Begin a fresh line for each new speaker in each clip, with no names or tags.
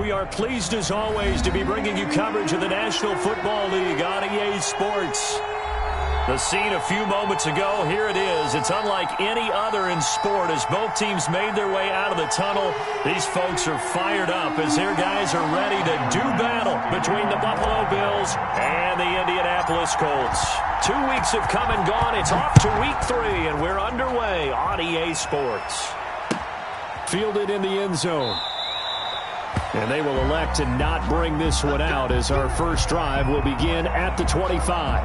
We are pleased as always to be bringing you coverage of the National Football League on EA Sports. The scene a few moments ago, here it is. It's unlike any other in sport as both teams made their way out of the tunnel. These folks are fired up as their guys are ready to do battle between the Buffalo Bills and the Indianapolis Colts. 2 weeks have come and gone. It's off to week 3, and we're underway on EA Sports. Fielded in the end zone. And they will elect to not bring this one out as our first drive will begin at the 25.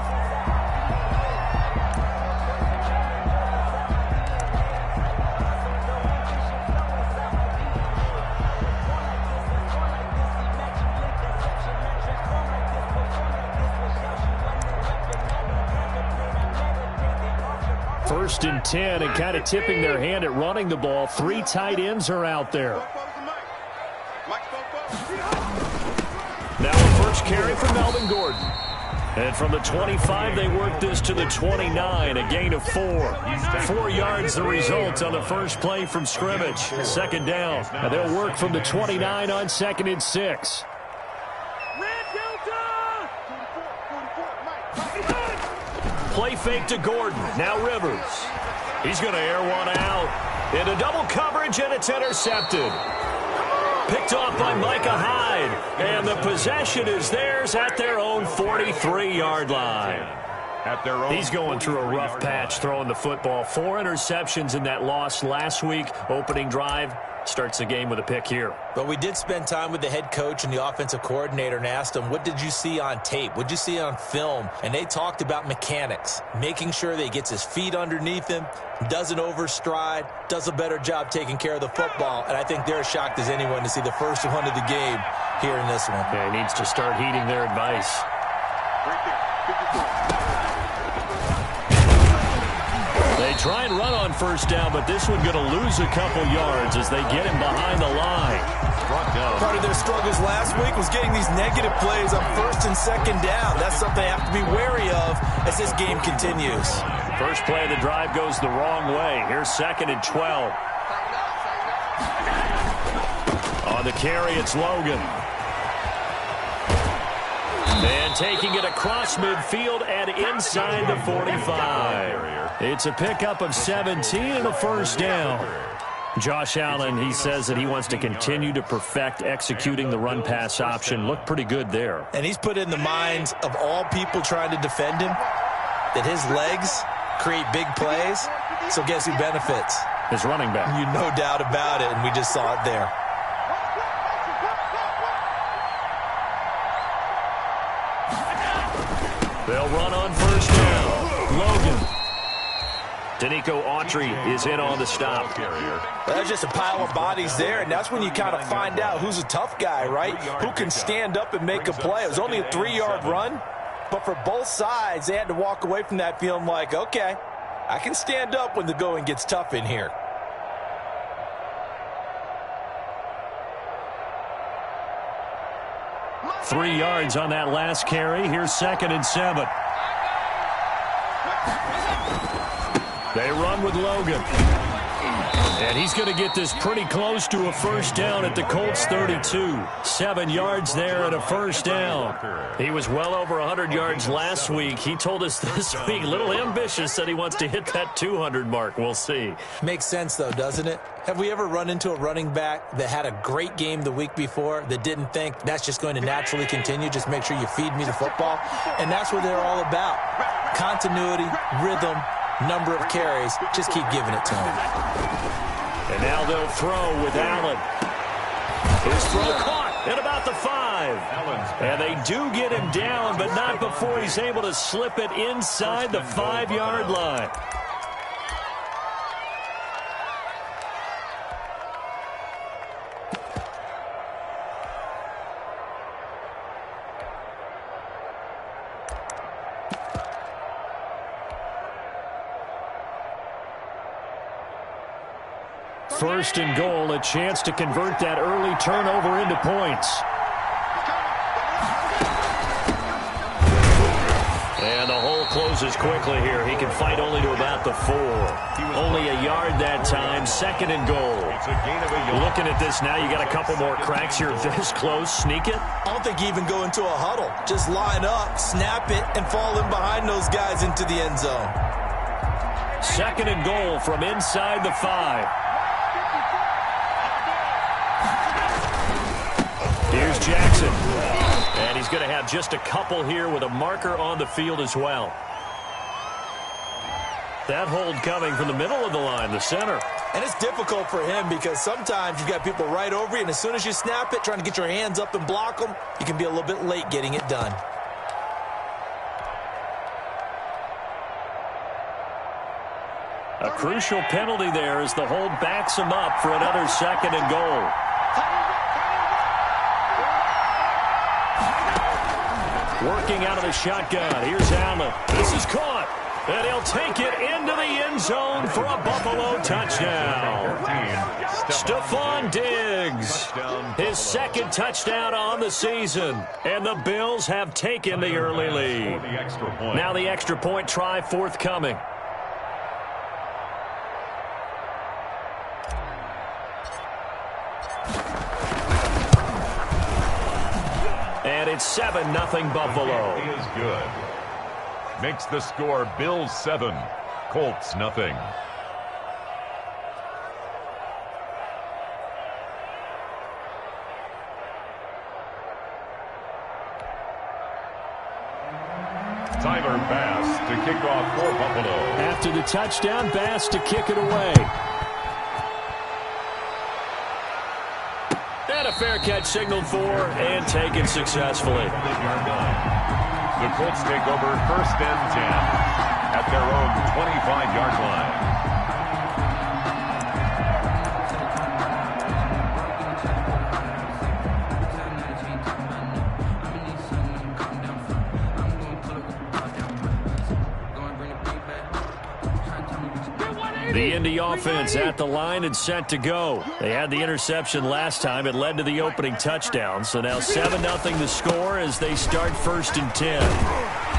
First and 10, and kind of tipping their hand at running the ball. 3 tight ends are out there. Now a first carry for Melvin Gordon. And from the 25, they work this to the 29, a gain of 4. 4 yards the result on the first play from scrimmage. Second down. And they'll work from the 29 on 2nd and 6. Play fake to Gordon. Now Rivers. He's going to air one out. Into double coverage, and it's intercepted. Picked off by Micah Hyde. And the possession is theirs at their own 43-yard line. He's going through a rough patch throwing the football. 4 interceptions in that loss last week. Opening drive. Starts the game with a pick here.
But we did spend time with the head coach and the offensive coordinator and asked them, what did you see on tape? What did you see on film? And they talked about mechanics, making sure that he gets his feet underneath him, doesn't overstride, does a better job taking care of the football. And I think they're as shocked as anyone to see the first one of the game here in this one.
Yeah, he needs to start heeding their advice. They try and run on first down, but this one going to lose a couple yards as they get him behind the line.
Part of their struggles last week was getting these negative plays on first and second down. That's something they have to be wary of as this game continues.
First play of the drive goes the wrong way. Here's 2nd and 12. On the carry, it's Logan. And taking it across midfield and inside the 45. It's a pickup of 17 and a first down. Josh Allen, he says that he wants to continue to perfect executing the run-pass option. Looked pretty good there.
And he's put in the minds of all people trying to defend him that his legs create big plays. So guess who benefits?
His running back.
You no doubt about it, and we just saw it there.
They'll run on first down. Logan. Danico Autry is in on the stop.
There's just a pile of bodies there, and that's when you kind of find out who's a tough guy, right? Who can stand up and make a play. It was only a 3-yard run, but for both sides, they had to walk away from that feeling like, okay, I can stand up when the going gets tough in here.
Three yards on that last carry. Here's 2nd and 7. They run with Logan. And he's going to get this pretty close to a first down at the Colts 32. 7 yards there and a first down. He was well over 100 yards last week. He told us this week, a little ambitious, that he wants to hit that 200 mark. We'll see.
Makes sense, though, doesn't it? Have we ever run into a running back that had a great game the week before that didn't think that's just going to naturally continue? Just make sure you feed me the football. And that's what they're all about. Continuity, rhythm, number of carries. Just keep giving it to him.
And now they'll throw with Allen. His throw caught at about the 5. And they do get him down, but not before he's able to slip it inside the 5-yard line. First and goal, a chance to convert that early turnover into points. And the whole closes quickly here. He can fight only to about the 4. Only a yard that time. 2nd and goal. Looking at this now, you got a couple more cracks here. This close, sneak it.
I don't think you even go into a huddle. Just line up, snap it, and fall in behind those guys into the end zone.
2nd and goal from inside the 5. Here's Jackson. And he's going to have just a couple here with a marker on the field as well. That hold coming from the middle of the line, the center.
And it's difficult for him because sometimes you've got people right over you, and as soon as you snap it, trying to get your hands up and block them, you can be a little bit late getting it done.
A crucial penalty there as the hold backs him up for another 2nd and goal. Working out of the shotgun. Here's Allen. This is caught. And he'll take it into the end zone for a Buffalo touchdown. Stephon Diggs. His 2nd touchdown on the season. And the Bills have taken the early lead. Now the extra point try forthcoming. And it's 7-0 Buffalo.
He is good. Makes the score Bills 7, Colts nothing. Tyler Bass to kick off for Buffalo.
After the touchdown, Bass to kick it away. And a fair catch signaled for and taken successfully.
The Colts take over 1st and 10 at their own 25-yard line.
The Indy offense at the line and set to go. They had the interception last time. It led to the opening touchdown. So now 7-0 the score as they start 1st and 10.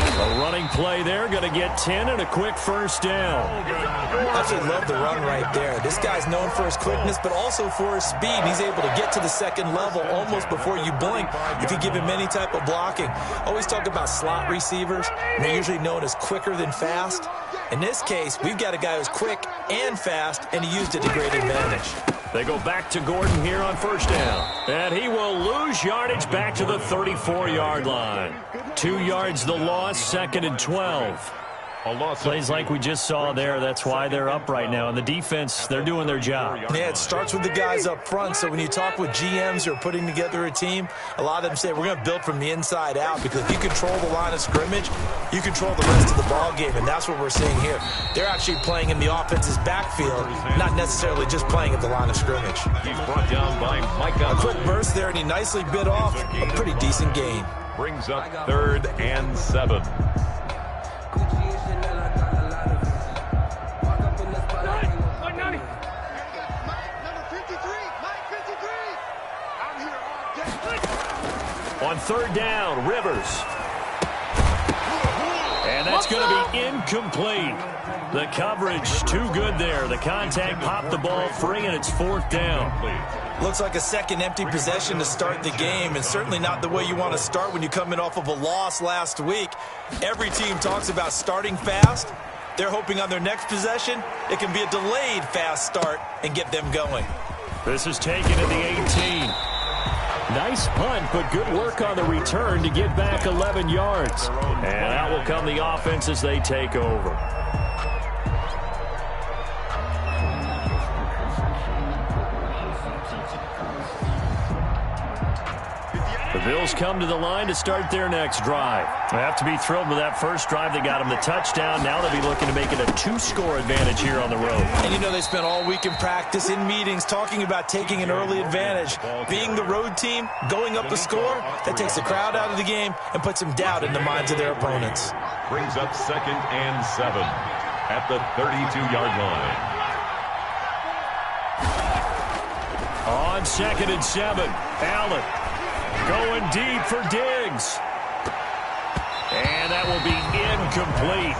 A running play there, going to get 10 and a quick 1st down.
I absolutely love the run right there. This guy's known for his quickness, but also for his speed. He's able to get to the 2nd level almost before you blink if you give him any type of blocking. Always talk about slot receivers, and they're usually known as quicker than fast. In this case, we've got a guy who's quick and fast, and he used it to great advantage.
They go back to Gordon here on 1st down. And he will lose yardage back to the 34-yard line. 2 yards the loss, 2nd and 12. Plays like we just saw there. That's why they're up right now. And the defense, they're doing their job.
Yeah, it starts with the guys up front. So when you talk with GMs who are putting together a team, a lot of them say we're going to build from the inside out, because if you control the line of scrimmage, you control the rest of the ball game, and that's what we're seeing here. They're actually playing in the offense's backfield, not necessarily just playing at the line of scrimmage.
He's brought down by Micah.
A quick burst there, and he nicely bit off a pretty decent gain.
Brings up 3rd and 7.
On 3rd down, Rivers. And that's going to be incomplete. The coverage too good there. The contact popped the ball free, and it's 4th down.
Looks like a second empty possession to start the game, and certainly not the way you want to start when you're coming off of a loss last week. Every team talks about starting fast. They're hoping on their next possession, it can be a delayed fast start and get them going.
This is taken at the 18. Nice punt, but good work on the return to get back 11 yards. And out will come the offense as they take over. The Bills come to the line to start their next drive. They have to be thrilled with that first drive. They got them the touchdown. Now they'll be looking to make it a 2-score advantage here on the road.
And you know they spent all week in practice, in meetings, talking about taking an early advantage. Being the road team, going up the score, that takes the crowd out of the game and puts some doubt in the minds of their opponents.
Brings up 2nd and 7 at the 32-yard line.
On 2nd and 7, Allen going deep for Diggs. And that will be incomplete.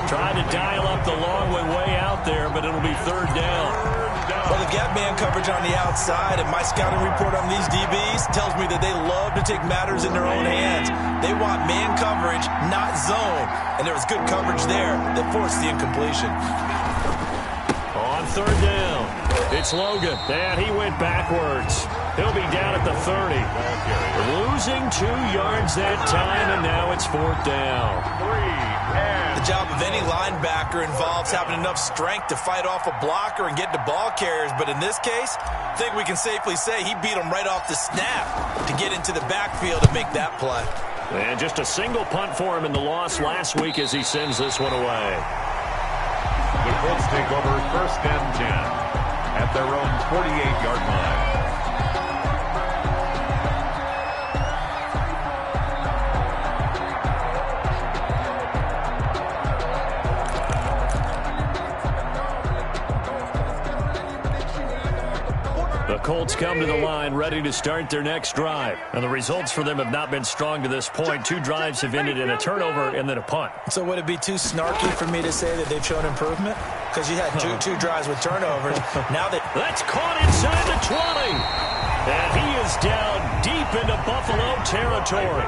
Tried to dial up the long way out there, but it'll be third down.
Well, the gap man coverage on the outside, and my scouting report on these DBs tells me that they love to take matters in their own hands. They want man coverage, not zone. And there was good coverage there that forced the incompletion.
On third down, it's Logan, and he went backwards. He'll be down at the 30. Losing 2 yards that time, and now it's fourth down.
The job of any linebacker involves having enough strength to fight off a blocker and get to ball carriers. But in this case, I think we can safely say he beat him right off the snap to get into the backfield and make that play.
And just a single punt for him in the loss last week as he sends this one away.
The Colts take over first and 10 at their own 48-yard line.
The Colts come to the line ready to start their next drive. And the results for them have not been strong to this point. 2 drives have ended in a turnover and then a punt.
So would it be too snarky for me to say that they've shown improvement? Because you had two drives with turnovers. Now
that's caught inside the 20. And he is down deep into Buffalo territory.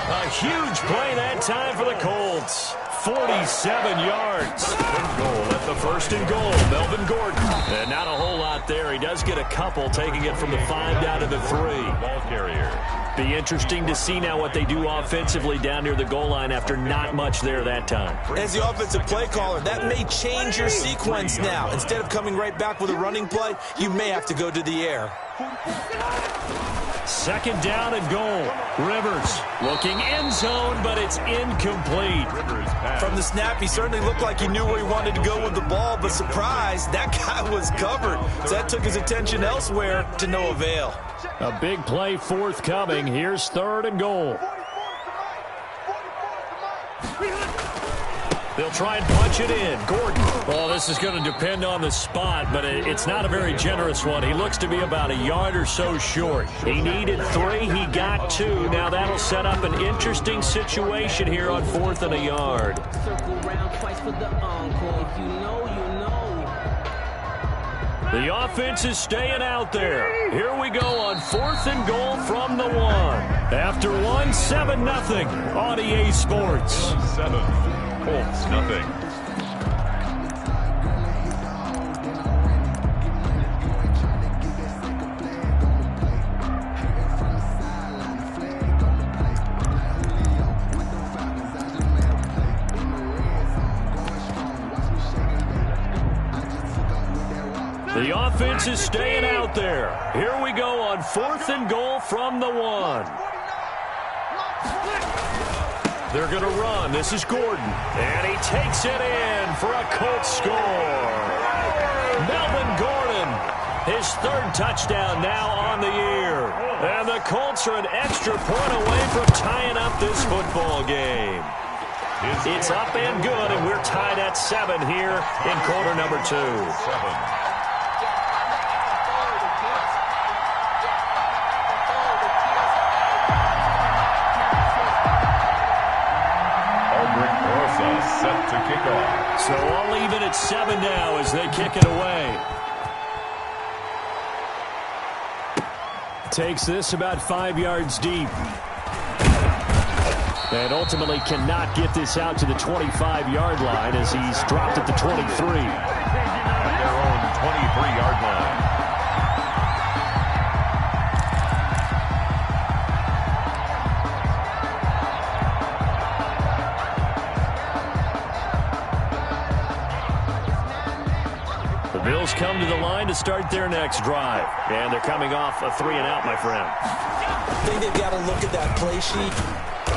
A huge play that time for the Colts. 47 yards. Goal at the first and goal. Melvin Gordon. And not a whole lot there. He does get a couple, taking it from the 5 down to the 3.
Ball carrier.
Be interesting to see now what they do offensively down near the goal line after not much there that time.
As the offensive play caller, that may change your sequence now. Instead of coming right back with a running play, you may have to go to the air.
Second down and goal. Rivers looking end zone, but it's incomplete.
From the snap, he certainly looked like he knew where he wanted to go with the ball, but surprise, that guy was covered. So that took his attention elsewhere to no avail.
A big play forthcoming. Here's third and goal. They'll try and punch it in. Gordon. Well, this is going to depend on the spot, but it's not a very generous one. He looks to be about a yard or so short. He needed 3. He got 2. Now that'll set up an interesting situation here on 4th and a yard. The offense is staying out there. Here we go on 4th and goal from the 1. After 1, 7-0 on EA Sports.
7. Colts, nothing.
The offense is staying out there. Here we go on 4th and goal from the 1. They're going to run. This is Gordon. And he takes it in for a Colts score. Melvin Gordon, his 3rd touchdown now on the year. And the Colts are an extra point away from tying up this football game. It's up and good, and we're tied at 7 here in quarter number 2.
7. Set to kick off.
So I'll leave it at 7 now as they kick it away. Takes this about 5 yards deep. And ultimately cannot get this out to the 25-yard line as he's dropped at the 23.
At their own 23-yard line.
Bills come to the line to start their next drive. And they're coming off a 3 and out, my friend.
I think they've got to look at that play sheet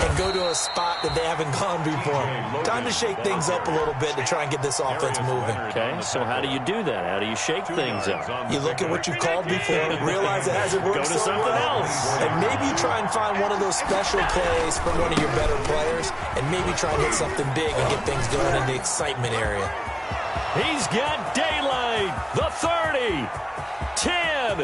and go to a spot that they haven't gone before. Time to shake things up a little bit to try and get this offense moving.
Okay, so how do you do that? How do you shake things up?
You look at what you called before, realize it hasn't worked
Go to something else.
and maybe you try and find one of those special plays from one of your better players, and maybe try and hit something big and get things going in the excitement area.
He's got daylight. The 30, 10,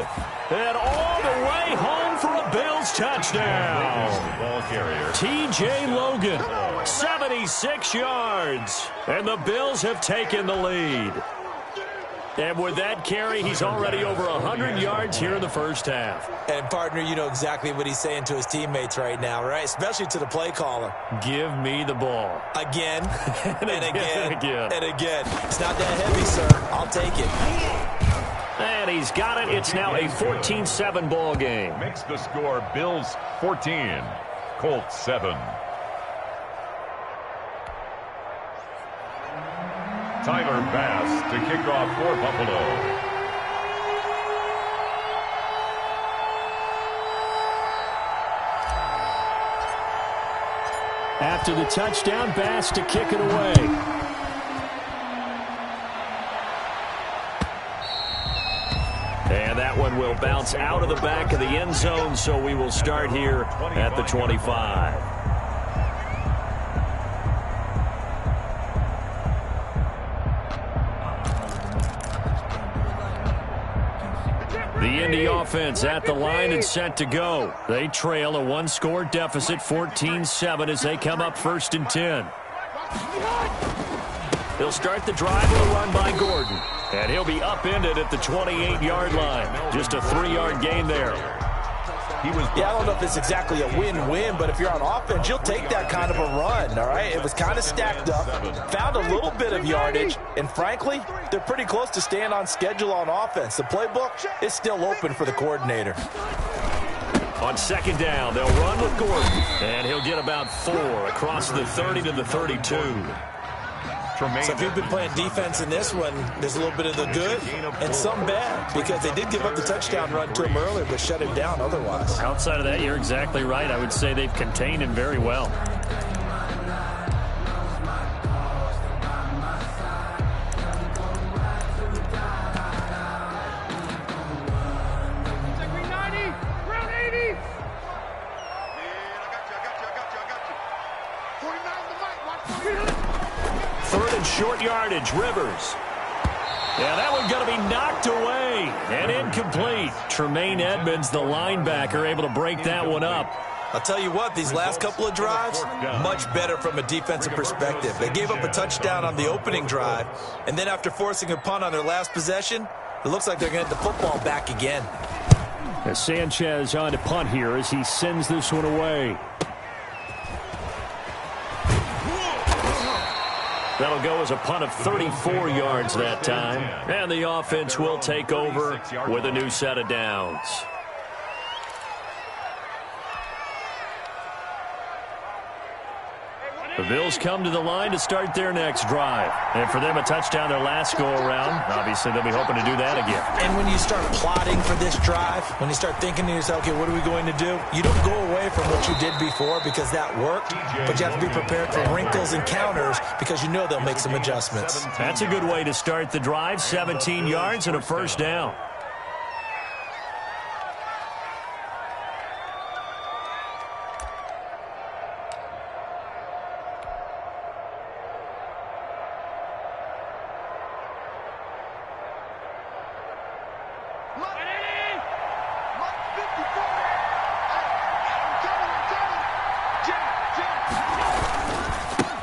and all the way home for a Bills It's touchdown.
Ball carrier.
T.J. Logan, 76 yards. And the Bills have taken the lead. And with that carry, he's already over 100 yards here in the first half.
And, partner, you know exactly what he's saying to his teammates right now, right? Especially to the play caller.
Give me the ball.
Again, and again,
and again.
and again. It's not that heavy, sir. I'll take it.
And he's got it. It's now a 14-7 ball game.
Makes the score Bills 14, Colts 7. Tyler Bass to kick off for Buffalo.
After the touchdown, Bass to kick it away. And that one will bounce out of the back of the end zone, so we will start here at the 25. The Indy offense at the line and set to go. They trail a one-score deficit, 14-7, as they come up 1st and 10. They'll start the drive with a run by Gordon. And he'll be upended at the 28-yard line. Just a 3-yard gain there.
Yeah, I don't know if it's exactly a win-win, but if you're on offense, you'll take that kind of a run, all right? It was kind of stacked up, found a little bit of yardage, and frankly, they're pretty close to staying on schedule on offense. The playbook is still open for the coordinator.
On 2nd down, they'll run with Gordon, and he'll get about 4 across the 30 to the 32.
So if you've been playing defense in this one, there's a little bit of the good and some bad, because they did give up the touchdown run to him earlier, but shut him down otherwise.
Outside of that, you're exactly right. I would say they've contained him very well. Short yardage, Rivers. Yeah, that one's going to be knocked away and incomplete. Tremaine Edmonds, the linebacker, able to break that one up.
I'll tell you what, these last couple of drives, much better from a defensive perspective. They gave up a touchdown on the opening drive, and then after forcing a punt on their last possession, it looks like they're going to get the football back again.
As Sanchez on to punt here as he sends this one away. That'll go as a punt of 34 yards that time. And the offense will take over with a new set of downs. The Bills come to the line to start their next drive. And for them, a touchdown their last go-around. Obviously, they'll be hoping to do that again.
And when you start plotting for this drive, when you start thinking to yourself, okay, what are we going to do? You don't go away from what you did before because that worked, but you have to be prepared for wrinkles and counters because you know they'll make some adjustments.
That's a good way to start the drive. 17 yards and a first down.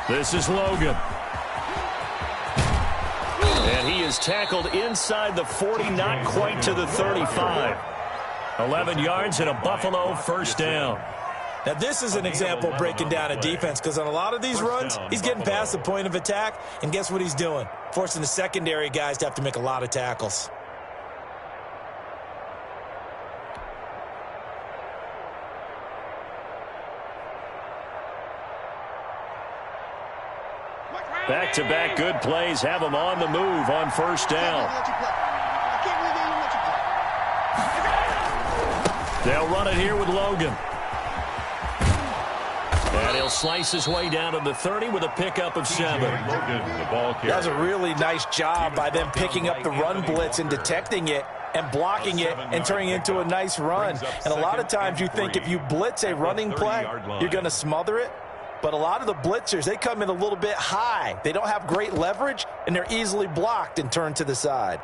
This is Logan. And he is tackled inside the 40, not quite to the 35. 11 yards and a Buffalo first down.
Now, this is an example of breaking down a defense because on a lot of these runs, he's getting past the point of attack, and guess what he's doing? Forcing the secondary guys to have to make a lot of tackles.
Back-to-back good plays have them on the move on first down. They'll run it here with Logan. And he'll slice his way down to the 30 with a pickup of 7.
That was a really nice job by them picking up the run blitz and detecting it and blocking it and turning it into a nice run. And a lot of times you think if you blitz a running play, you're going to smother it. But a lot of the blitzers, they come in a little bit high. They don't have great leverage, and they're easily blocked and turned to the side.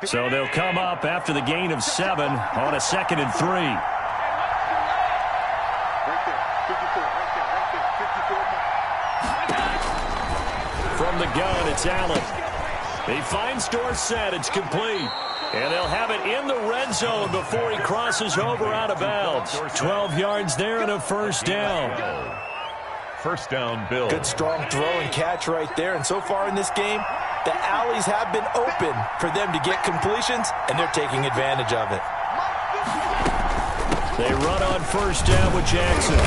So they'll come up after the gain of 7 on a 2nd and 3. From the gun, it's Allen. He finds Dorsett. It's complete. And they'll have it in the red zone before he crosses over out of bounds. 12 yards there and a first down.
First down, Bill.
Good strong throw and catch right there. And so far in this game, the alleys have been open for them to get completions, and they're taking advantage of it.
They run on first down with Jackson.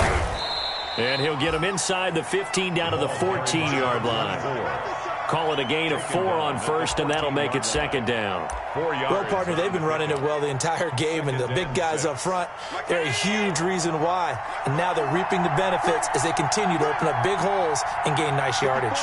And he'll get him inside the 15 down to the 14-yard line. Call it a gain of 4 on first, and that'll make it 2nd down.
Well, partner, they've been running it well the entire game, and the big guys up front, they're a huge reason why. And now they're reaping the benefits as they continue to open up big holes and gain nice yardage.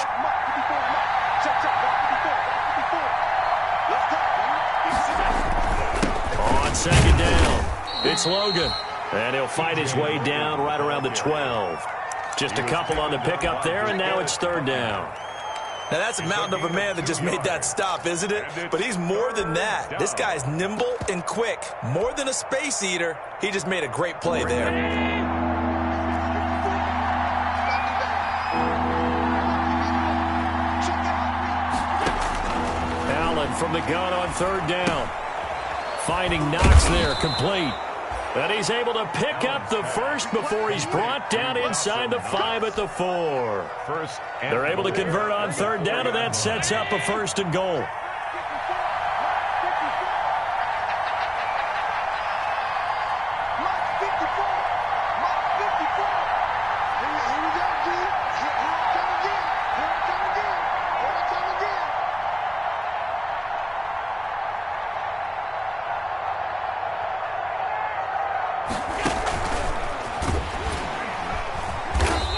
On 2nd down, it's Logan. And he'll fight his way down right around the 12. Just a couple on the pickup there, and now it's 3rd down.
Now, that's a mountain of a man that just made that stop, isn't it? But he's more than that. This guy's nimble and quick. More than a space eater, he just made a great play there.
Allen from the gun on 3rd down. Finding Knox there, complete. And he's able to pick up the first before he's brought down inside the 5 at the 4. They're able to convert on 3rd down, and that sets up a 1st and goal.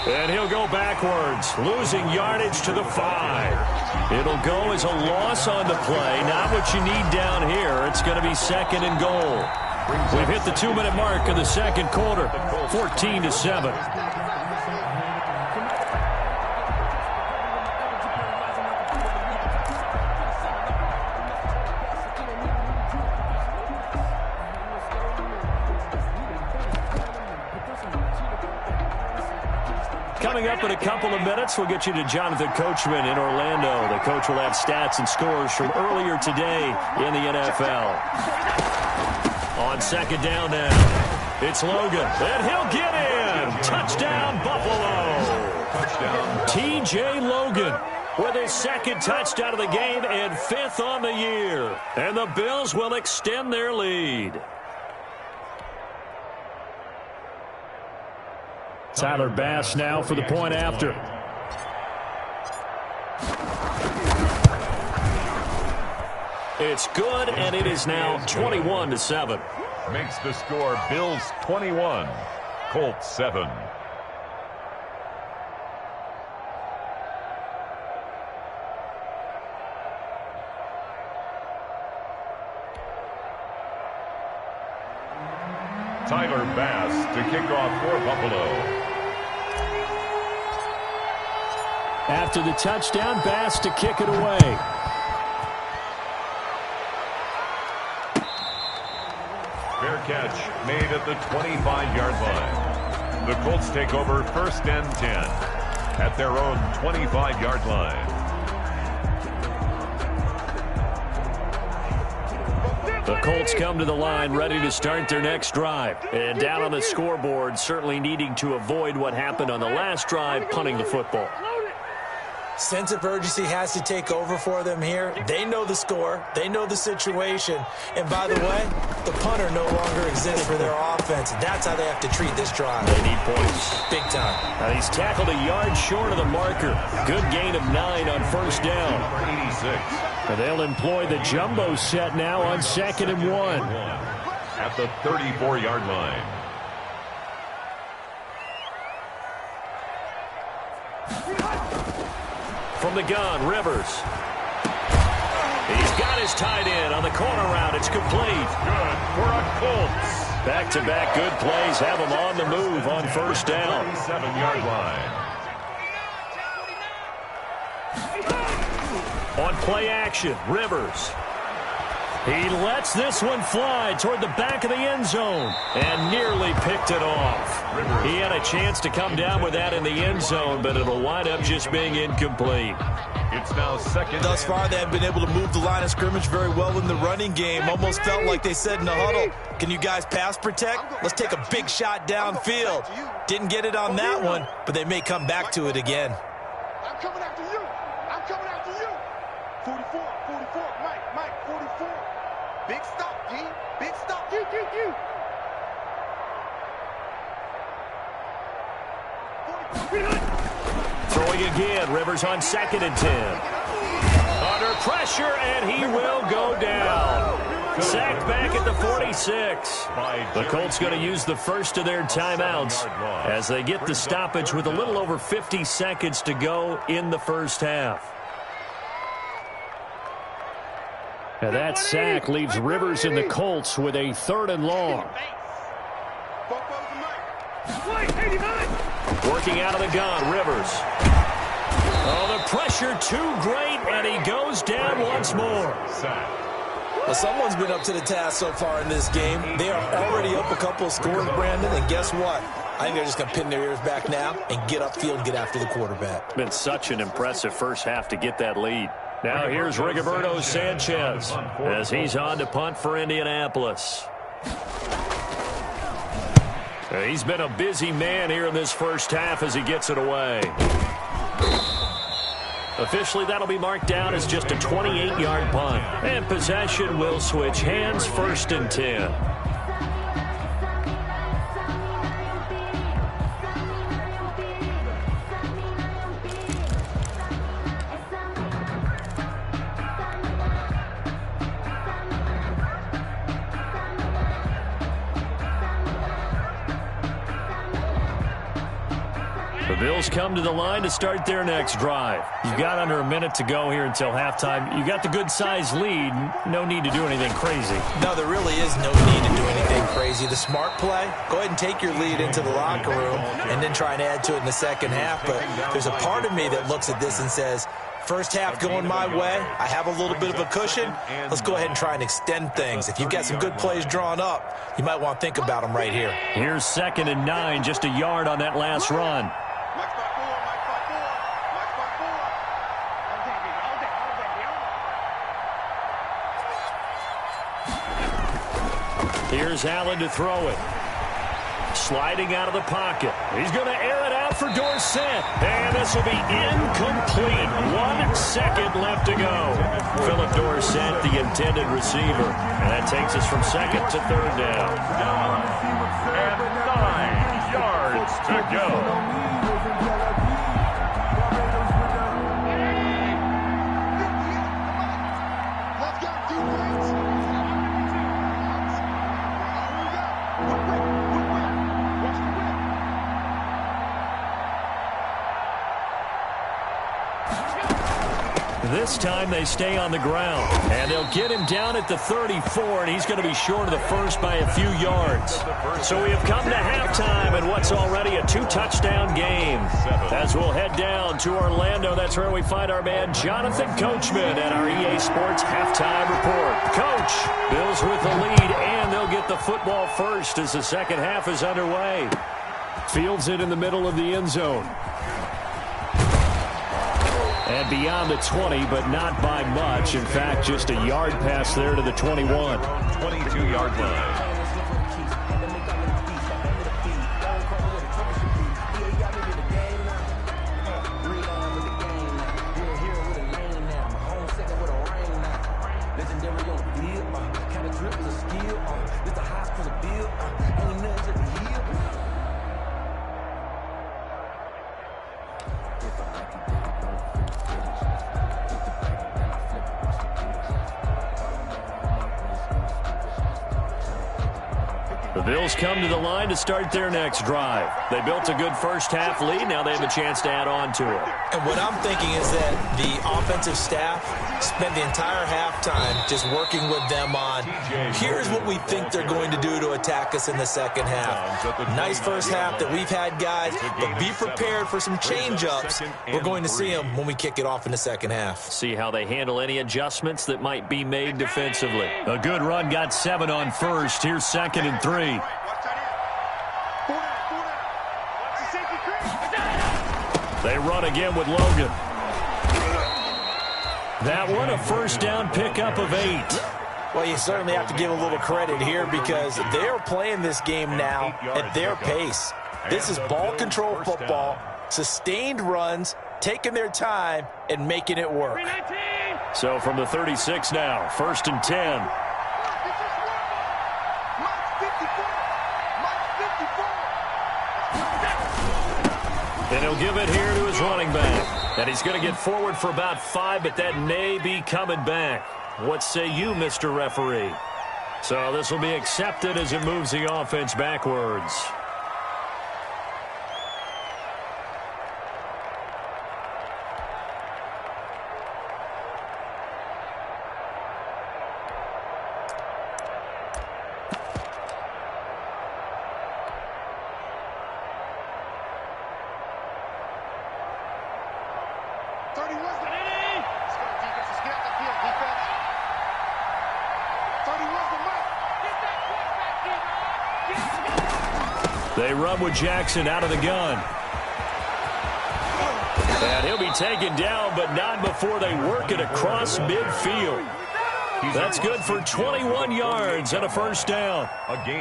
And he'll go backwards, losing yardage to the 5. It'll go as a loss on the play. Not what you need down here. It's going to be 2nd and goal. We've hit the 2-minute mark of the 2nd quarter, 14-7. Coming up in a couple of minutes, we'll get you to Jonathan Coachman in Orlando. The coach will have stats and scores from earlier today in the NFL. On 2nd down now, it's Logan, and he'll get in. Touchdown, Buffalo. Touchdown. T.J. Logan with his 2nd touchdown of the game and 5th on the year. And the Bills will extend their lead. Tyler Bass now for the point after. It's good, and it is now 21-7.
Makes the score Bills 21, Colts 7. Tyler Bass to kick off for Buffalo.
After the touchdown, Bass to kick it away.
Fair catch made at the 25-yard line. The Colts take over 1st and 10 at their own 25-yard line.
The Colts come to the line ready to start their next drive. And down on the scoreboard, certainly needing to avoid what happened on the last drive, punting the football.
Sense of urgency has to take over for them here. They know the score. They know the situation. And by the way, the punter no longer exists for their offense. That's how they have to treat this drive.
They need points.
Big time.
Now he's tackled a yard short of the marker. Good gain of 9 on 1st down.
86.
And they'll employ the jumbo set now on 2nd and 1.
At the 34-yard line.
From the gun, Rivers. He's got his tight end on the corner route. It's complete.
Good for a Colts.
Back-to-back good plays have him on the move on 1st down.
37-yard line.
On play action, Rivers. He lets this one fly toward the back of the end zone and nearly picked it off. He had a chance to come down with that in the end zone, but it'll wind up just being incomplete.
It's now second.
Thus far, they have been able to move the line of scrimmage very well in the running game. Almost felt like they said in the huddle, can you guys pass protect? Let's take a big shot downfield. Didn't get it on that one, but they may come back to it again.
I'm coming after you. I'm coming after you. 44, Mike, 44. Big stop, G. Big stop. You.
Throwing again, Rivers on 2nd and 10. Under pressure, and he will go down. Sacked back at the 46. The Colts going to use the first of their timeouts as they get the stoppage with a little over 50 seconds to go in the first half. And that sack leaves Rivers and the Colts with a 3rd and long. Working out of the gun, Rivers. Oh, the pressure too great, and he goes down once more.
Well, someone's been up to the task so far in this game. They are already up a couple of scores, Brandon, and guess what? I think they're just going to pin their ears back now and get upfield and get after the quarterback.
Been such an impressive first half to get that lead. Now here's Rigoberto Sanchez as he's on to punt for Indianapolis. He's been a busy man here in this first half as he gets it away. Officially, that'll be marked down as just a 28-yard punt. And possession will switch hands, 1st and 10. The Bills come to the line to start their next drive. You've got under a minute to go here until halftime. You got the good-sized lead. No need to do anything crazy.
No, there really is no need to do anything crazy. The smart play, go ahead and take your lead into the locker room and then try and add to it in the second half. But there's a part of me that looks at this and says, first half going my way, I have a little bit of a cushion. Let's go ahead and try and extend things. If you've got some good plays drawn up, you might want to think about them right here.
Here's 2nd and 9, just a yard on that last run. Here's Allen to throw it. Sliding out of the pocket. He's going to air it out for Dorsett. And this will be incomplete. 1 second left to go. Philip Dorsett, the intended receiver. And that takes us from 2nd to 3rd down.
And 9 yards to go.
This time they stay on the ground, and they'll get him down at the 34, and he's going to be short of the first by a few yards. So we have come to halftime in what's already a 2-touchdown game. As we'll head down to Orlando, that's where we find our man Jonathan Coachman at our EA Sports Halftime Report. Coach, Bills with the lead, and they'll get the football first as the second half is underway. Fields it in the middle of the end zone. And beyond the 20, but not by much. In fact, just a yard pass there to the 21.
22-yard line.
Bills come to the line to start their next drive. They built a good first half lead. Now they have a chance to add on to it.
And what I'm thinking is that the offensive staff spent the entire halftime just working with them on, here's what we think they're going to do to attack us in the second half. Nice first half that we've had, guys, but be prepared for some change-ups. We're going to see them when we kick it off in the second half.
See how they handle any adjustments that might be made defensively. A good run, got 7 on first. Here's 2nd and 3. They run again with Logan. That one, a first down pickup of 8.
Well, you certainly have to give a little credit here because they are playing this game now at their pace. This is ball control football, sustained runs, taking their time, and making it work.
So from the 36 now, 1st and 10. And he'll give it here to his running back. And he's going to get forward for about 5, but that may be coming back. What say you, Mr. Referee? So this will be accepted as it moves the offense backwards. They run with Jackson out of the gun. And he'll be taken down, but not before they work it across midfield. That's good for 21 yards and a first down.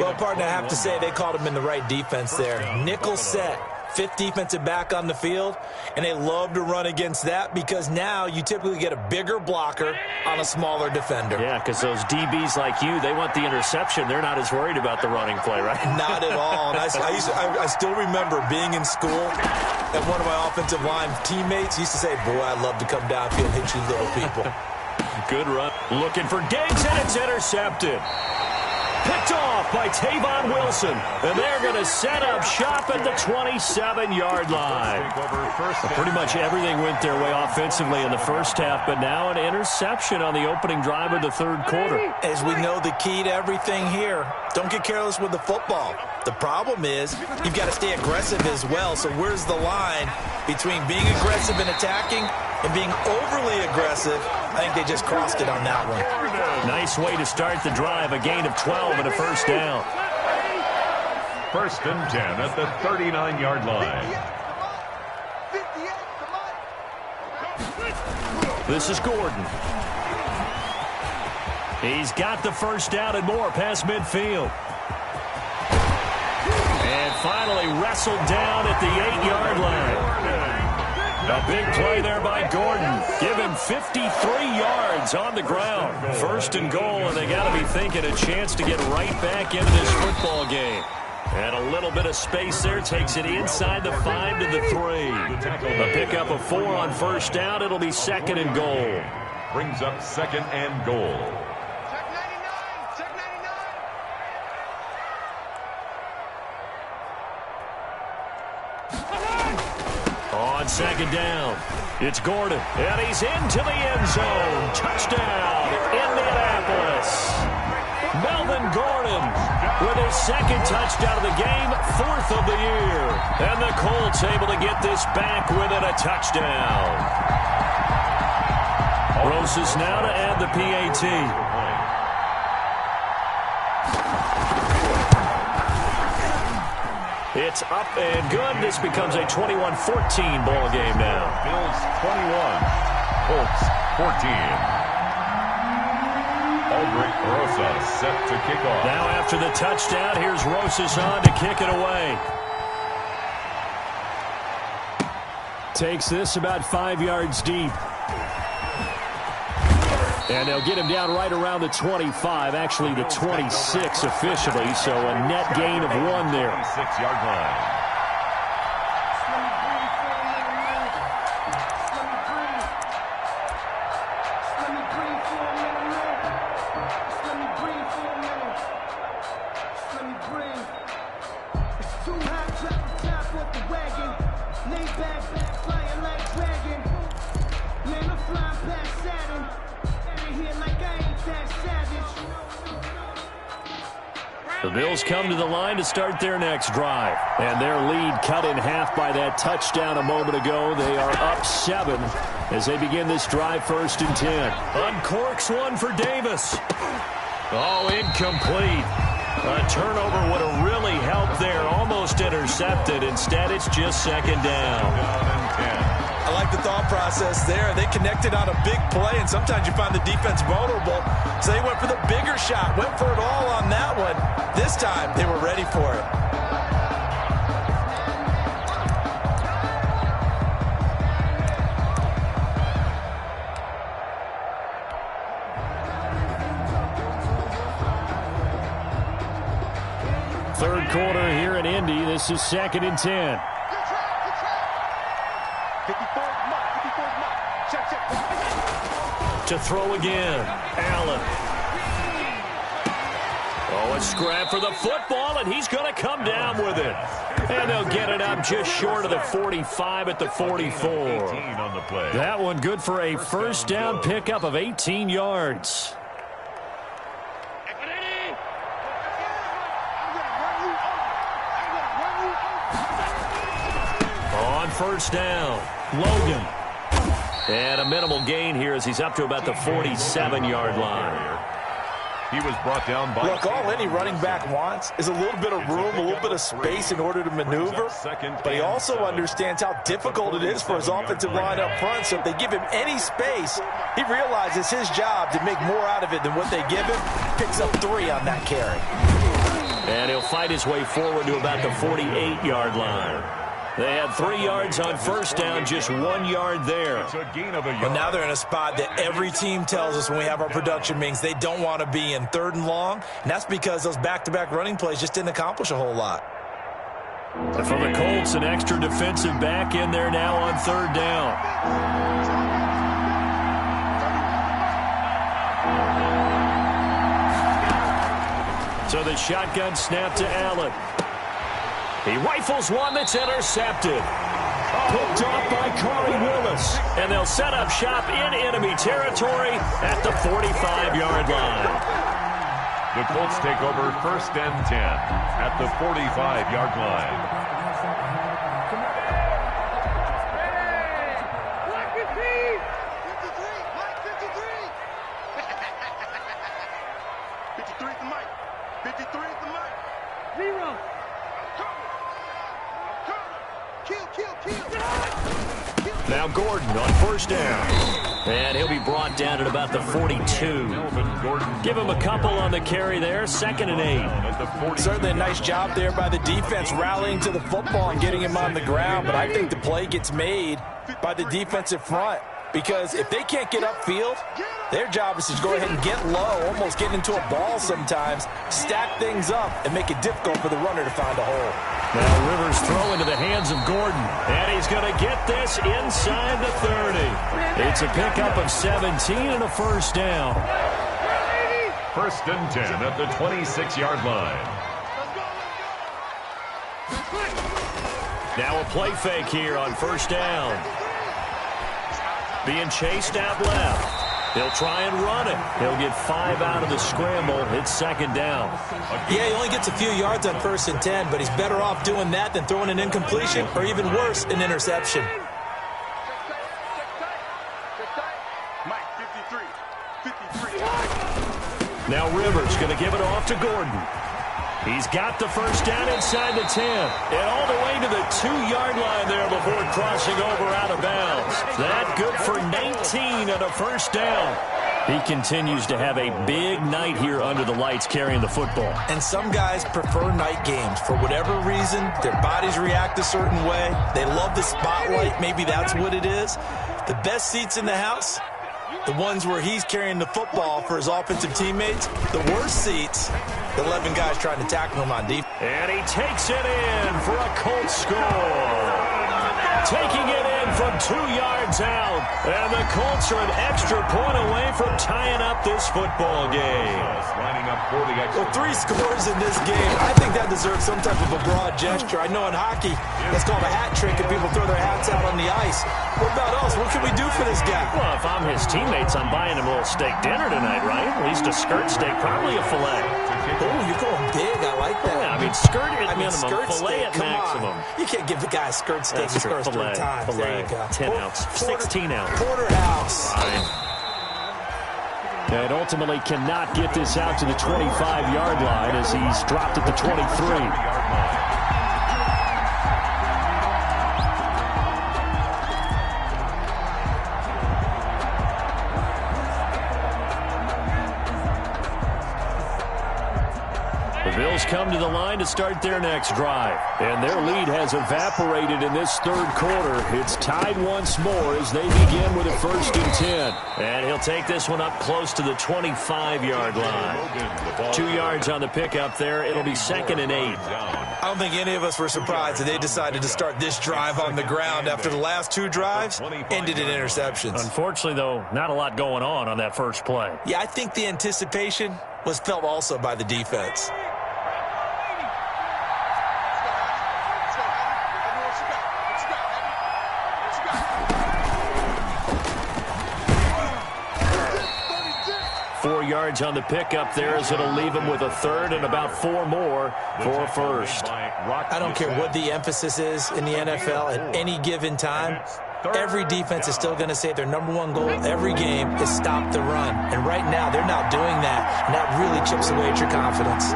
Well, partner, I have to say they called him in the right defense there. Nickel set. 5th defensive back on the field, and they love to run against that because now you typically get a bigger blocker on a smaller defender.
Yeah, because those DBs like you, they want the interception. They're not as worried about the running play, right?
Not at all. And I still remember being in school, and one of my offensive line teammates used to say, boy, I'd love to come downfield and hit you little people.
Good run. Looking for Diggs, and it's intercepted. Picked off by Tavon Wilson. And they're going to set up shop at the 27-yard line. Pretty much everything went their way offensively in the first half, but now an interception on the opening drive of the 3rd quarter.
As we know, the key to everything here, don't get careless with the football. The problem is you've got to stay aggressive as well. So where's the line between being aggressive and attacking and being overly aggressive? I think they just crossed it on that one.
Nice way to start the drive, a gain of 12 and a first down.
1st and 10 at the 39-yard line.
This is Gordon. He's got the first down and more past midfield. And finally wrestled down at the 8-yard line. A big play there by Gordon. Give him 53 yards on the ground. 1st and goal, and they got to be thinking a chance to get right back into this football game. And a little bit of space there takes it inside the 5 to the 3. A pickup of 4 on first down. It'll be 2nd and goal.
Brings up 2nd and goal.
On 2nd down, it's Gordon, and he's into the end zone. Touchdown, Indianapolis. Melvin Gordon with his 2nd touchdown of the game, 4th of the year. And the Colts able to get this back within a touchdown. Roses now to add the PAT. It's up and good. This becomes a 21-14 ball game now.
Bills 21, Colts 14. Aldrich Rosas set to kick off.
Now after the touchdown, here's Rosas on to kick it away. Takes this about 5 yards deep. And they'll get him down right around the 25, actually the 26 officially, so a net gain of 1 there.
6-yard line.
The Bills come to the line to start their next drive. And their lead cut in half by that touchdown a moment ago. They are up 7 as they begin this drive, 1st and 10. Uncorks one for Davis. Oh, incomplete. A turnover would have really helped there. Almost intercepted. Instead, it's just 2nd down.
I like the thought process there. They connected on a big play, and sometimes you find the defense vulnerable. So they went for the bigger shot, went for it all on that one. This time, they were ready for it.
Third quarter here in Indy. This is 2nd and 10. To throw again. Allen. Oh, a scrap for the football, and he's going to come down with it. And they'll get it up just short of the 45 at the 44.
On the play.
That one good for a first down pickup of 18 yards. On first down, Logan. And a minimal gain here as he's up to about the 47-yard line.
He was brought down by...
Look, all any running back wants is a little bit of room, a little bit of space in order to maneuver. But he also understands how difficult it is for his offensive line up front. So if they give him any space, he realizes his job to make more out of it than what they give him. Picks up 3 on that carry.
And he'll fight his way forward to about the 48-yard line. They had 3 yards on first down, just 1 yard there.
Well, now they're in a spot that every team tells us when we have our production meetings they don't want to be in, 3rd and long. And that's because those back-to-back running plays just didn't accomplish a whole lot.
And for the Colts, an extra defensive back in there now on 3rd down. So the shotgun snap to Allen. He rifles one that's intercepted. Picked off by Corey Willis. And they'll set up shop in enemy territory at the 45-yard line.
The Colts take over 1st and 10 at the 45-yard line.
Now Gordon on first down. And he'll be brought down at about the 42. Give him a couple on the carry there. 2nd and 8.
Certainly a nice job there by the defense rallying to the football and getting him on the ground. But I think the play gets made by the defensive front. Because if they can't get upfield, their job is to go ahead and get low, almost get into a ball sometimes, stack things up, and make it difficult for the runner to find a hole.
Now Rivers throw into the hands of Gordon. And he's going to get this inside the 30. It's a pickup of 17 and a first down.
1st and 10 at the 26-yard line.
Now a play fake here on first down. Being chased out left. He'll try and run it. He'll get 5 out of the scramble. It's 2nd down.
Yeah, he only gets a few yards on 1st and 10, but he's better off doing that than throwing an incompletion or even worse, an interception.
Now Rivers going to give it off to Gordon. He's got the first down inside the 10. And all the way to the 2-yard line there before crossing over out of bounds. That good for 19 and a first down. He continues to have a big night here under the lights carrying the football.
And some guys prefer night games. For whatever reason, their bodies react a certain way. They love the spotlight. Maybe that's what it is. The best seats in the house, the ones where he's carrying the football for his offensive teammates. The worst seats, the 11 guys trying to tackle him on defense.
And he takes it in for a Colts score. Taking it in from 2 yards out. And the Colts are an extra point away from tying up this football game.
Lining up for the extra.
Well, 3 scores in this game. I think that deserves some type of a broad gesture. I know in hockey, that's called a hat trick, and people throw their hats out on the ice. What about us? What can we do for this guy?
Well, if I'm his teammates, I'm buying him a little steak dinner tonight, right? At least a skirt steak, probably a filet.
Oh, you're going big. I like that.
Yeah, I mean, skirt at minimum,
skirt
filet
steak.
at
Come
maximum.
on. You can't give the guy a skirt steak.
That's
He scores
true.
3 times. There you go.
10 ounce, 16 ounce.
Porterhouse.
And ultimately cannot get this out to the 25-yard line as he's dropped at the 23. The Bills come to the line to start their next drive. And their lead has evaporated in this third quarter. It's tied once more as they begin with a 1st and 10. And he'll take this one up close to the 25-yard line. 2 yards on the pickup there. It'll be 2nd and 8.
I don't think any of us were surprised that they decided to start this drive on the ground after the last 2 drives ended in interceptions.
Unfortunately, though, not a lot going on that first play.
Yeah, I think the anticipation was felt also by the defense.
Four yards on the pickup there as it'll leave him with a 3rd and about 4 more for a 1st.
I don't care what the emphasis is in the NFL at any given time. Every defense is still going to say their #1 goal every game is stop the run. And right now, they're not doing that. And that really chips away at your confidence.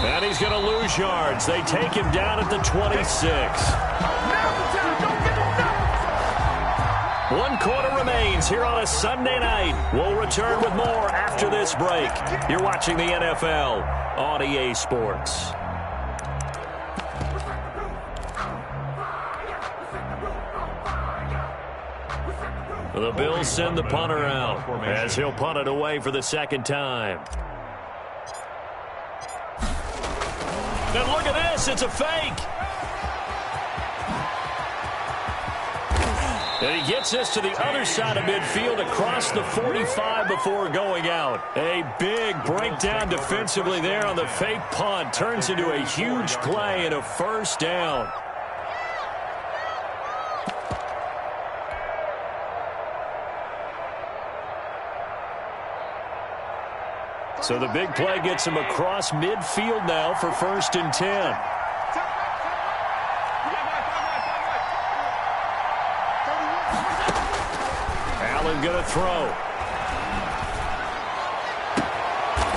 And he's going to lose yards. They take him down at the 26. 1 quarter remains here on a Sunday night. We'll return with more after this break. You're watching the NFL on EA Sports. The Bills send the punter out as he'll punt it away for the 2nd time. And look at this. It's a fake. And he gets this to the other side of midfield across the 45 before going out. A big breakdown defensively there on the fake punt. Turns into a huge play and a 1st down. So the big play gets him across midfield now for 1st and 10. Allen going to throw.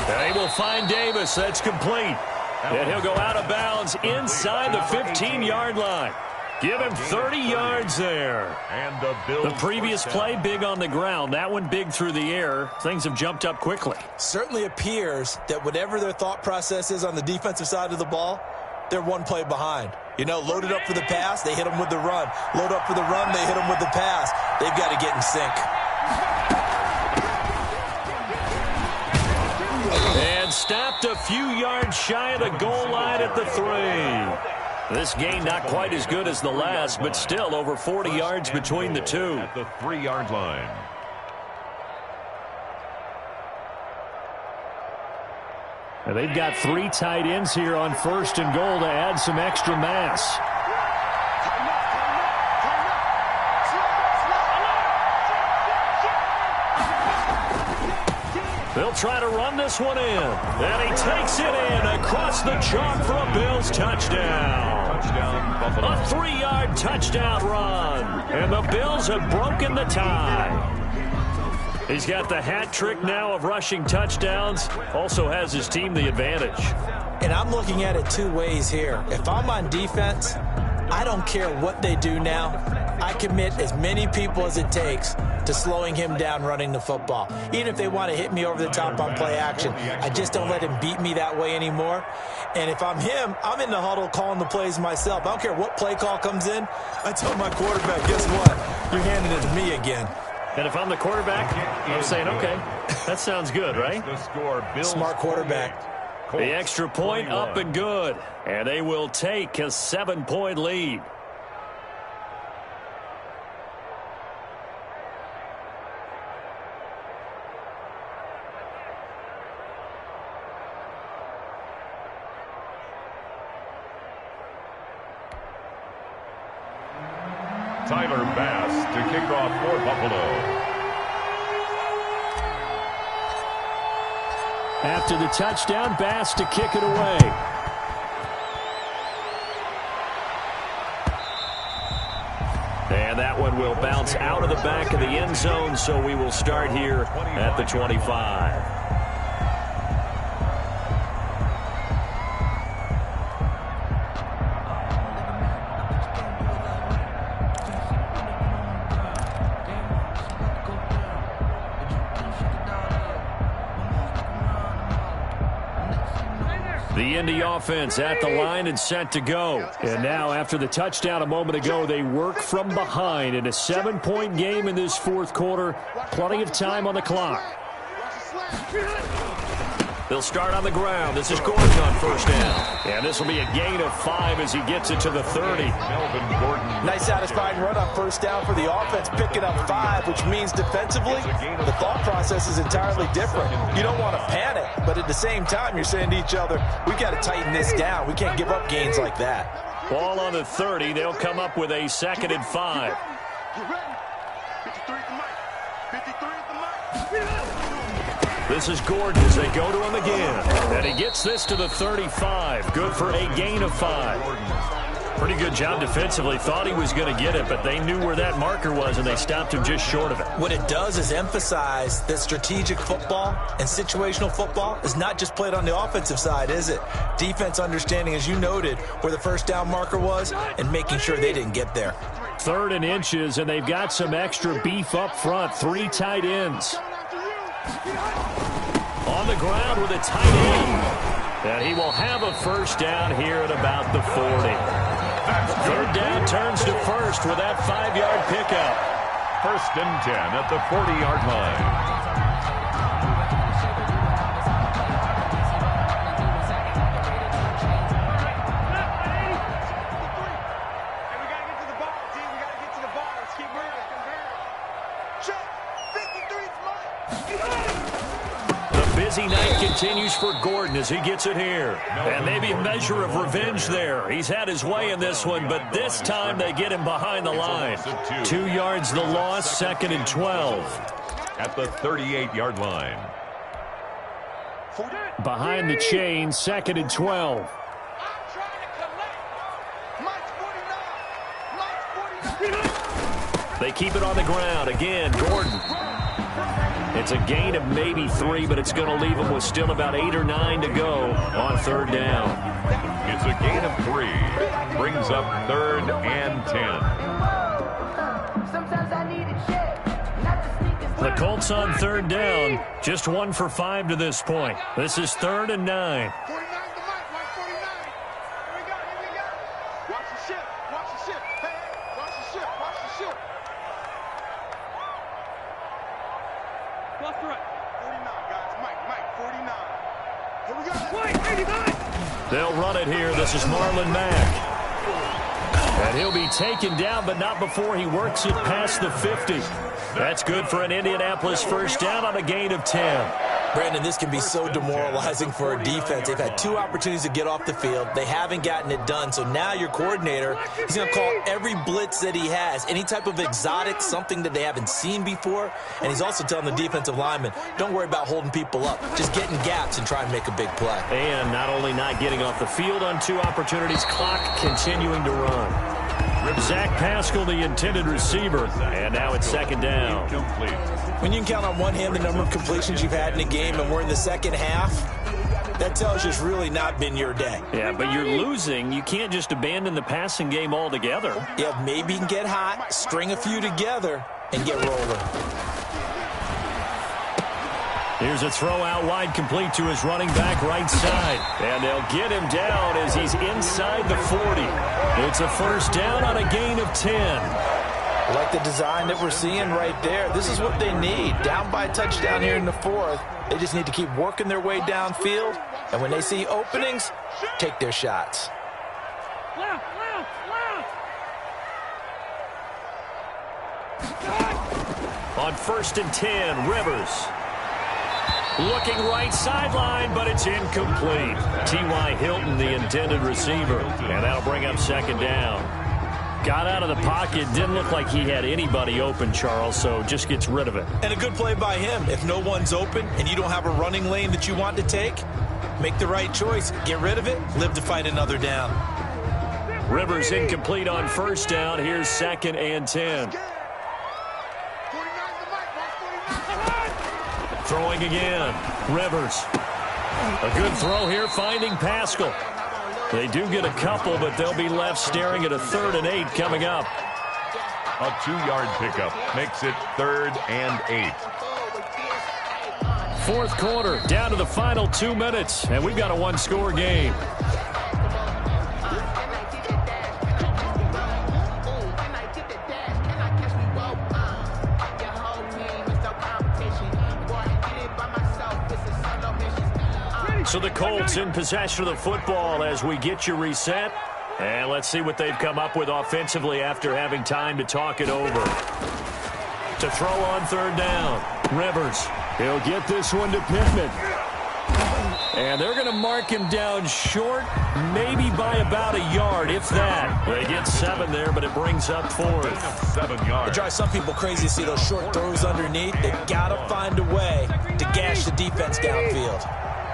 And he will find Davis. That's complete. And he'll go out of bounds inside the 15-yard line. Give him 30 yards there.
And
the previous play, big on the ground. That one big through the air. Things have jumped up quickly.
Certainly appears that whatever their thought process is on the defensive side of the ball, they're 1 play behind. You know, loaded up for the pass, they hit them with the run. Load up for the run, they hit them with the pass. They've got to get in sync.
And stopped a few yards shy of the goal line at the 3. This gain not quite as good as the last, but still over 40 yards between the two.
At the 3-yard line.
And they've got 3 tight ends here on 1st and goal to add some extra mass. They'll try to run this one in. And he takes it in across the chalk for a Bills touchdown.
Touchdown, Buffalo.
A 3-yard touchdown run. And the Bills have broken the tie. He's got the hat trick now of rushing touchdowns. Also has his team the advantage.
And I'm looking at it 2 ways here. If I'm on defense, I don't care what they do now. I commit as many people as it takes to slowing him down running the football. Even if they want to hit me over the top on play action, I just don't let him beat me that way anymore. And if I'm him, I'm in the huddle calling the plays myself. I don't care what play call comes in. I tell my quarterback, guess what? You're handing it to me again.
And if I'm the quarterback, I'm saying, okay, that sounds good, right?
The score, Bills
Smart quarterback.
The extra point up and good. And they will take a 7-point lead.
Tyler Bass to kick off for Buffalo.
After the touchdown, Bass to kick it away. And that one will bounce out of the back of the end zone, so we will start here at the 25. The Indy offense at the line and set to go. And now, after the touchdown a moment ago, they work from behind in a 7-point game in this fourth quarter. Plenty of time on the clock. They'll start on the ground. This is Gordon on first down. And this will be a gain of 5 as he gets it to the 30.
Melvin Gordon.
Nice satisfying run on first down for the offense, picking up 5, which means defensively, the thought process is entirely different. You don't want to panic, but at the same time, you're saying to each other, we got to tighten this down. We can't give up gains like that.
Ball on the 30. They'll come up with a 2nd and 5.
Get ready. 53 at the mic. 53 at the mic.
This is Gordon as they go to him again. And he gets this to the 35. Good for a gain of 5. Pretty good job defensively. Thought he was going to get it, but they knew where that marker was, and they stopped him just short of it.
What it does is emphasize that strategic football and situational football is not just played on the offensive side, is it? Defense understanding, as you noted, where the first down marker was and making sure they didn't get there.
3rd and inches, and they've got some extra beef up front. 3 tight ends. On the ground with a tight end. And he will have a first down here at about the 40. 3rd down turns to first with that 5-yard pickup.
1st and 10 at the 40-yard line.
Busy night continues for Gordon as he gets it here. And maybe a measure of revenge there. He's had his way in this one, but this time they get him behind the line. 2 yards the loss, 2nd and 12.
At the 38-yard line.
Behind the chain, 2nd and 12. They keep it on the ground. Again, Gordon. It's a gain of maybe 3, but it's going to leave them with still about 8 or 9 to go on 3rd down.
It's a gain of 3. Brings up 3rd and 10.
The Colts on 3rd down. Just 1 for 5 to this point. This is 3rd and 9. They'll run it here. This is Marlon Mack. And he'll be taken down, but not before he works it past the 50. That's good for an Indianapolis first down on a gain of 10.
Brandon, this can be so demoralizing for a defense. They've had 2 opportunities to get off the field. They haven't gotten it done. So now your coordinator, he's going to call every blitz that he has, any type of exotic, something that they haven't seen before. And he's also telling the defensive lineman, don't worry about holding people up. Just get in gaps and try and make a big play.
And not only not getting off the field on 2 opportunities, clock continuing to run. Zach Pascal, the intended receiver. And now it's 2nd down.
When you can count on one hand the number of completions you've had in a game and we're in the second half, that tells you it's really not been your day.
Yeah, but you're losing. You can't just abandon the passing game altogether.
Yeah, maybe you can get hot, string a few together, and get rolling.
Here's a throw out wide, complete to his running back right side. And they'll get him down as he's inside the 40. It's a first down on a gain of 10.
I like the design that we're seeing right there. This is what they need. Down by a touchdown here in the 4th. They just need to keep working their way downfield. And when they see openings, take their shots.
On 1st and 10, Rivers. Looking right sideline, but it's incomplete. T.Y. Hilton, the intended receiver. And that'll bring up 2nd down. Got out of the pocket. Didn't look like he had anybody open, Charles, so just gets rid of it.
And a good play by him. If no one's open and you don't have a running lane that you want to take, make the right choice. Get rid of it. Live to fight another down.
Rivers incomplete on first down. Here's 2nd and 10. Throwing again. Rivers. A good throw here, finding Pascal. They do get a couple, but they'll be left staring at a 3rd and 8 coming up.
A 2-yard pickup makes it 3rd and 8.
Fourth quarter, down to the final 2 minutes, and we've got a 1-score game. So the Colts in possession of the football as we get you reset. And let's see what they've come up with offensively after having time to talk it over. To throw on 3rd down. Rivers. He'll get this one to Pittman. And they're going to mark him down short, maybe by about a yard, if that. They get 7 there, but it brings up 4th.
7 yards.
It drives some people crazy to see those short throws underneath. They've got to find a way to gash the defense downfield.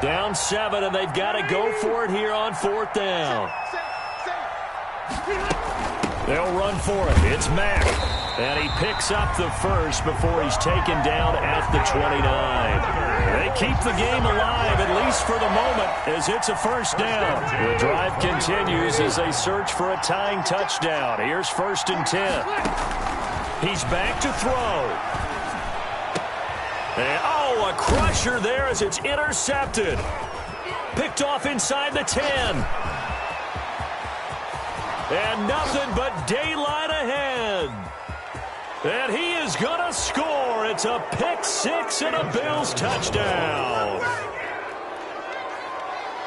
Down 7, and they've got to go for it here on 4th down. They'll run for it. It's Mack. And he picks up the first before he's taken down at the 29. They keep the game alive, at least for the moment, as it's a 1st down. The drive continues as they search for a tying touchdown. Here's 1st and 10. He's back to throw. And, oh, a crusher there as it's intercepted. Picked off inside the 10. And nothing but daylight ahead. And he is going to score. It's a pick-6 and a Bills touchdown.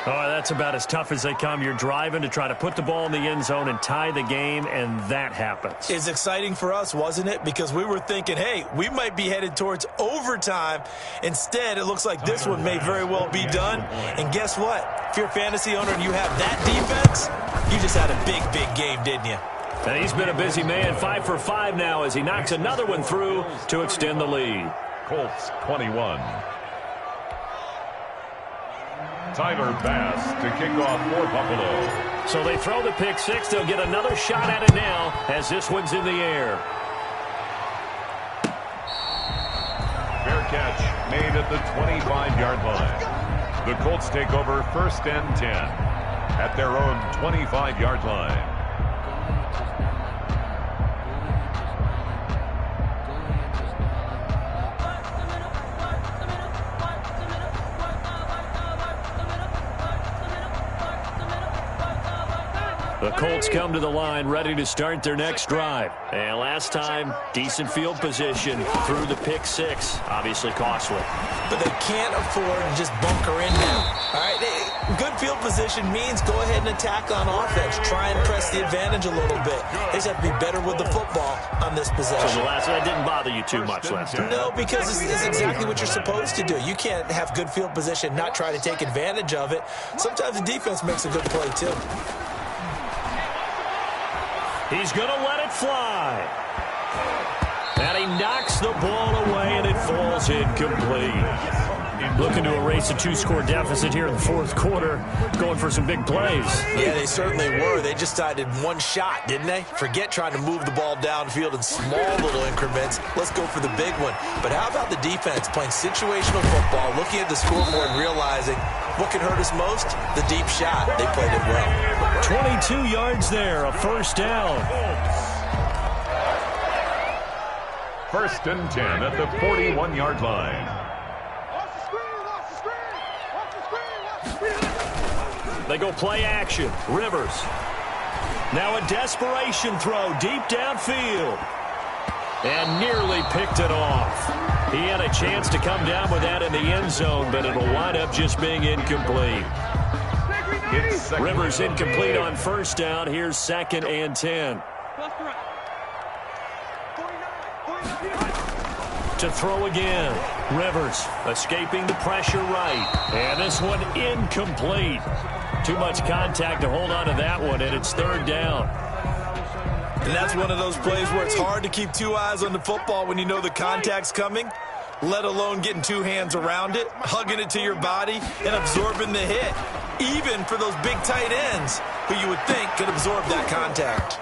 Oh, that's about as tough as they come. You're driving to try to put the ball in the end zone and tie the game, and that happens.
It's exciting for us, wasn't it? Because we were thinking, hey, we might be headed towards overtime. Instead, it looks like this one may very well be done. And guess what? If you're a fantasy owner and you have that defense, you just had a big, big game, didn't you?
And he's been a busy man, 5 for 5 now as he knocks another one through to extend the lead.
Colts 21. Tyler Bass to kick off for Buffalo.
So they throw the pick-6. They'll get another shot at it now as this one's in the air.
Fair catch made at the 25-yard line. The Colts take over 1st and 10 at their own 25-yard line.
The Colts come to the line ready to start their next drive. And last time, decent field position through the pick-6. Obviously costly.
But they can't afford to just bunker in now. All right, good field position means go ahead and attack on offense. Try and press the advantage a little bit. They just have to be better with the football on this possession.
So that didn't bother you too much last time?
No, because it's exactly what you're supposed to do. You can't have good field position, not try to take advantage of it. Sometimes the defense makes a good play, too.
He's going to let it fly. And he knocks the ball away, and it falls incomplete. Looking to erase a 2-score deficit here in the fourth quarter. Going for some big plays.
Yeah, they certainly were. They just decided one shot, didn't they? Forget trying to move the ball downfield in small little increments. Let's go for the big one. But how about the defense playing situational football, looking at the scoreboard and realizing what can hurt us most? The deep shot. They played it well.
22 yards there, a 1st down.
1st and 10 at the 41-yard line.
They go play action. Rivers. Now a desperation throw deep downfield. And nearly picked it off. He had a chance to come down with that in the end zone, but it'll wind up just being incomplete. Rivers incomplete on 1st down. Here's 2nd and 10. To throw again. Rivers escaping the pressure right. And this one incomplete. Too much contact to hold on to that one, and it's 3rd down.
And that's one of those plays where it's hard to keep two eyes on the football when you know the contact's coming, let alone getting two hands around it, hugging it to your body, and absorbing the hit, even for those big tight ends who you would think could absorb that contact.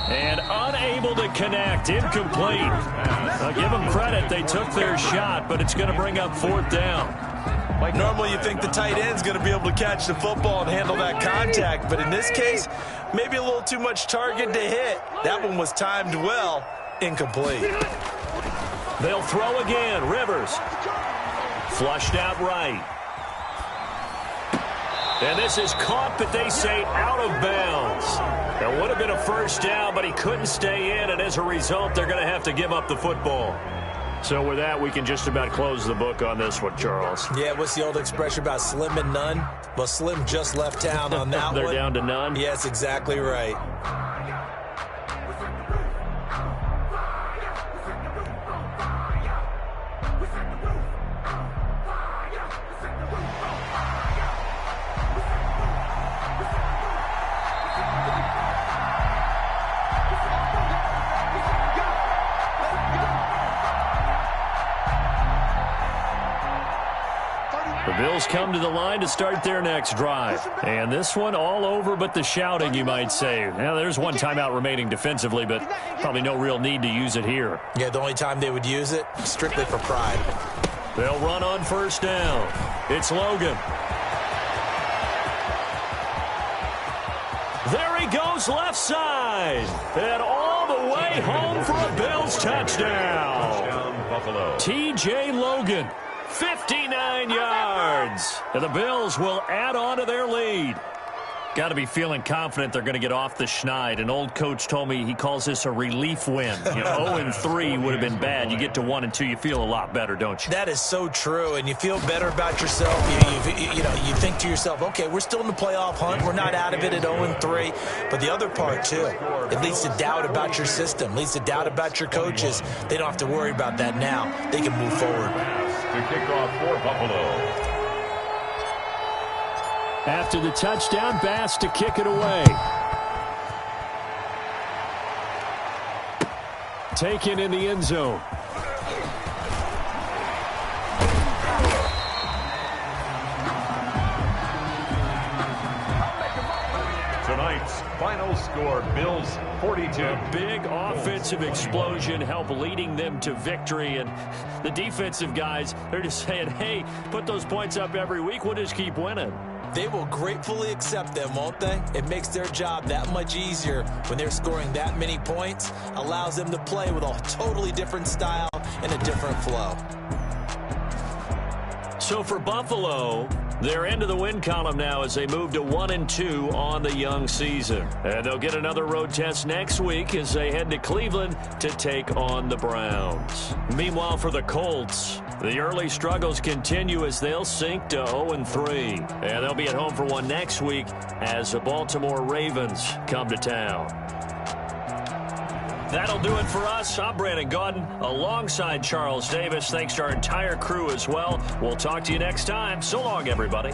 And unable to connect, incomplete. I'll give them credit, they took their shot, but it's going to bring up 4th down.
Normally you think the tight end's going to be able to catch the football and handle that contact, but in this case, maybe a little too much target to hit. That one was timed well, incomplete.
They'll throw again, Rivers. Flushed out right. And this is caught, but they say out of bounds. That would have been a 1st down, but he couldn't stay in, and as a result, they're going to have to give up the football. So with that, we can just about close the book on this one, Charles.
Yeah, what's the old expression about slim and none? Well, Slim just left town on that
They're
one.
They're down to none?
Yes, exactly right.
The Bills come to the line to start their next drive. And this one all over but the shouting, you might say. Now, there's one timeout remaining defensively, but probably no real need to use it here.
Yeah, the only time they would use it, strictly for pride.
They'll run on 1st down. It's Logan. There he goes left side. And all the way home for a Bills touchdown.
Buffalo.
T.J. Logan. 59 yards. And the Bills will add on to their lead. Got to be feeling confident they're going to get off the schneid. An old coach told me he calls this a relief win. 0-3 would have been bad. You get to 1-2, you feel a lot better, don't you?
That is so true, and you feel better about yourself. You think to yourself, okay, we're still in the playoff hunt. We're not out of it at 0-3. But the other part, too, it leads to doubt about your system, leads to doubt about your coaches. They don't have to worry about that now. They can move forward.
To kick off for Buffalo.
After the touchdown, Bass to kick it away. Taken in the end zone.
Tonight's final score, Bills 42.
A big offensive explosion helped leading them to victory. And the defensive guys, they're just saying, hey, put those points up every week. We'll just keep winning.
They will gratefully accept them, won't they? It makes their job that much easier when they're scoring that many points. Allows them to play with a totally different style and a different flow.
So for Buffalo, they're into the win column now as they move to 1-2 on the young season. And they'll get another road test next week as they head to Cleveland to take on the Browns. Meanwhile, for the Colts, the early struggles continue as they'll sink to 0-3. And they'll be at home for one next week as the Baltimore Ravens come to town. That'll do it for us. I'm Brandon Gaudin alongside Charles Davis. Thanks to our entire crew as well. We'll talk to you next time. So long, everybody.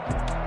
down.